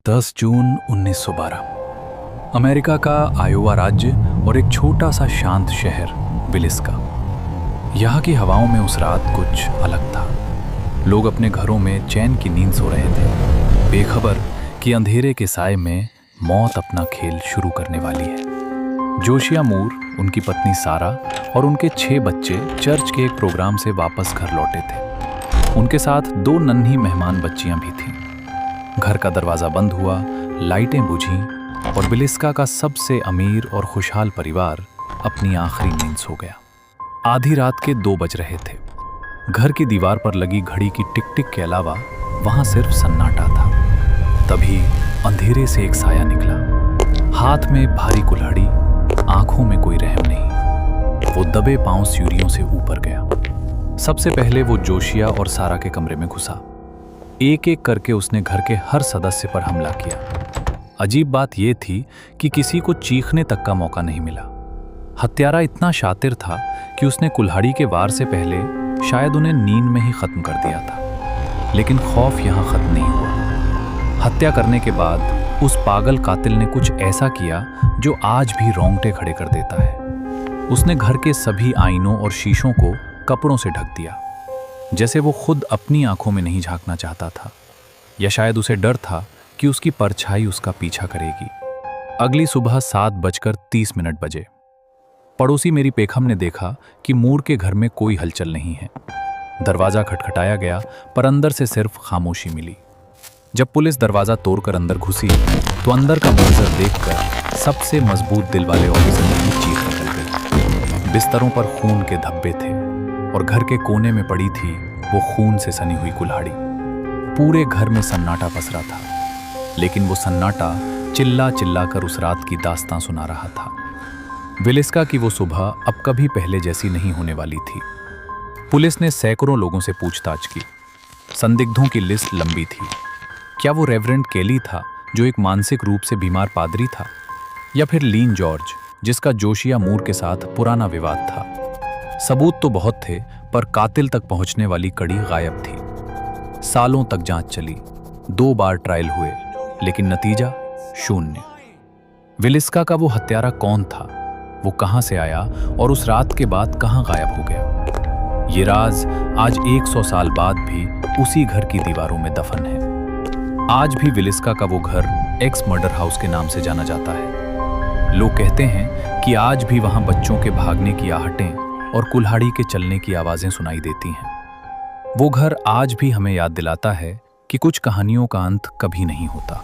10 जून 1912 America का Iowa राज्य और एक छोटा सा शांत शहर विलिस्का। यहाँ की हवाओं में उस रात कुछ अलग था। लोग अपने घरों में चैन की नींद सो रहे थे, बेखबर कि अंधेरे के साए में मौत अपना खेल शुरू करने वाली है। जोशिया मूर, उनकी पत्नी सारा और उनके 6 बच्चे चर्च के एक प्रोग्राम से वापस घर लौटे थे। उनके साथ 2 नन्ही मेहमान बच्चियां भी थीं। घर का दरवाज़ा बंद हुआ, लाइटें बुझीं और विलिस्का का सबसे अमीर और खुशहाल परिवार अपनी आखिरी नींद सो गया। आधी रात के 2 बज रहे थे। घर की दीवार पर लगी घड़ी की टिक टिक के अलावा वहां सिर्फ सन्नाटा था। तभी अंधेरे से एक साया निकला, हाथ में भारी कुल्हाड़ी, आंखों में कोई रहम नहीं। वो दबे पांव सीढ़ियों से ऊपर गया। सबसे पहले वो जोशिया और सारा के कमरे में घुसा। एक एक करके उसने घर के हर सदस्य पर हमला किया। अजीब बात यह थी कि किसी को चीखने तक का मौका नहीं मिला। हत्यारा इतना शातिर था कि उसने कुल्हाड़ी के वार से पहले शायद उन्हें नींद में ही खत्म कर दिया था। लेकिन खौफ यहां खत्म नहीं हुआ। हत्या करने के बाद उस पागल कातिल ने कुछ ऐसा किया जो आज भी रोंगटे खड़े कर देता है। उसने घर के सभी आईनों और शीशों को कपड़ों से ढक दिया, जैसे वो खुद अपनी आंखों में नहीं झांकना चाहता था, या शायद उसे डर था कि उसकी परछाई उसका पीछा करेगी। अगली सुबह 7:30 बजे पड़ोसी मेरी पेखम ने देखा कि मूर के घर में कोई हलचल नहीं है। दरवाजा खटखटाया गया, पर अंदर से सिर्फ खामोशी मिली। जब पुलिस दरवाजा तोड़कर अंदर घुसी तो अंदर का मंजर देखकर सबसे मजबूत दिल वाले ऑफिसर की चीख निकल गई। बिस्तरों पर खून के धब्बे थे और घर के कोने में पड़ी थी वो खून से सनी हुई कुल्हाड़ी। पूरे घर में सन्नाटा पसरा था, लेकिन वो सन्नाटा चिल्ला चिल्ला कर उस रात की दास्तां सुना रहा था। विलिस्का की वो सुबह अब कभी पहले जैसी नहीं होने वाली थी। पुलिस ने सैकड़ों लोगों से पूछताछ की। संदिग्धों की लिस्ट लंबी थी। क्या वो रेवरेंड केली था, जो एक मानसिक रूप से बीमार पादरी था, या फिर लीन जॉर्ज, जिसका जोशिया मूर के साथ पुराना विवाद था? सबूत तो बहुत थे, पर कातिल तक पहुंचने वाली कड़ी गायब थी। सालों तक जांच चली, 2 बार ट्रायल हुए, लेकिन नतीजा शून्य। विलिस्का का वो हत्यारा कौन था, वो कहां से आया और उस रात के बाद कहां गायब हो गया? ये राज आज 100 साल बाद भी उसी घर की दीवारों में दफन है। आज भी विलिस्का का वो घर एक्स मर्डर हाउस के नाम से जाना जाता है। लोग कहते हैं कि आज भी वहां बच्चों के भागने की आहटें और कुल्हाड़ी के चलने की आवाजें सुनाई देती हैं। वो घर आज भी हमें याद दिलाता है कि कुछ कहानियों का अंत कभी नहीं होता।